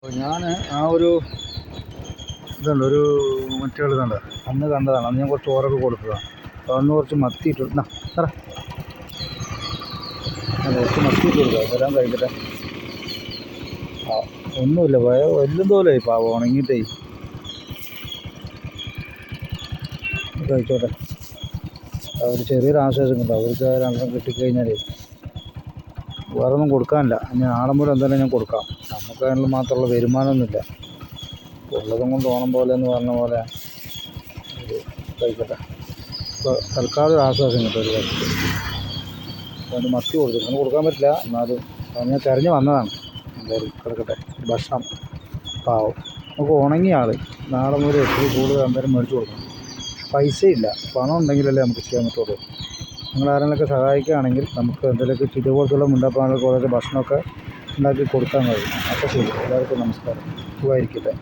അപ്പോൾ ഞാൻ ആ ഒരു ഇതുണ്ട്, ഒരു മറ്റേ ഇതുണ്ട്, അന്ന് കണ്ടതാണ്. അന്ന് ഞാൻ കുറച്ച് ചോറൊക്കെ കൊടുത്തതാണ്. അപ്പോൾ അന്ന് കുറച്ച് മത്തി ഇട്ടു. സാറേ കുറച്ച് മത്തി ഇട്ട് കൊടുക്കുക, വരാൻ കഴിക്കട്ടെ. ആ ഒന്നുമില്ല, എല്ലും തോലായി പാവം, ഉണങ്ങിയിട്ടേ. കഴിച്ചോട്ടെ, ഒരു ചെറിയൊരു ആശ്വാസം കിട്ടും. അവർക്ക് രണ്ടെണ്ണം കിട്ടിക്കഴിഞ്ഞാൽ വേറെ ഒന്നും കൊടുക്കാനില്ല. ഇനി ആടുമ്പോൾ എന്തായാലും ഞാൻ കൊടുക്കാം. നമുക്ക് അതിനുള്ള മാത്രമുള്ള വരുമാനമൊന്നുമില്ല. ഉള്ളതും കൊണ്ട് ഓണം പോലെ എന്ന് പറഞ്ഞ പോലെ ഒരു കഴിക്കട്ടെ. ഇപ്പോൾ തൽക്കാലം ഒരു ആശ്വാസം കിട്ടും ഒരു കഴിച്ച്. അതുകൊണ്ട് മത്തി കൊടുത്തു. അങ്ങനെ കൊടുക്കാൻ പറ്റില്ല, എന്നാലും ഞാൻ തിരഞ്ഞ് വന്നതാണ്. എന്തായാലും കിടക്കട്ടെ, ഭക്ഷണം. പാവം നമുക്ക് ഉണങ്ങിയ ആൾ നാളെ മുതൽ എത്ര കൂടുതൽ എന്തായാലും മേടിച്ച് കൊടുക്കണം. പൈസയില്ല, പണം ഉണ്ടെങ്കിലല്ലേ നമുക്ക് ചെയ്യാൻ പറ്റുള്ളൂ. നിങ്ങൾ ആരെങ്കിലുമൊക്കെ സഹായിക്കുകയാണെങ്കിൽ നമുക്ക് എന്തെങ്കിലുമൊക്കെ ഇതുപോലത്തുള്ള മുണ്ടപ്പാനുള്ള കുറേ ഭക്ഷണമൊക്കെ ഉണ്ടാക്കി കൊടുക്കാൻ കഴിയും. അപ്പോൾ ശരി, എല്ലാവർക്കും നമസ്കാരം, സുഖമായിരിക്കട്ടെ.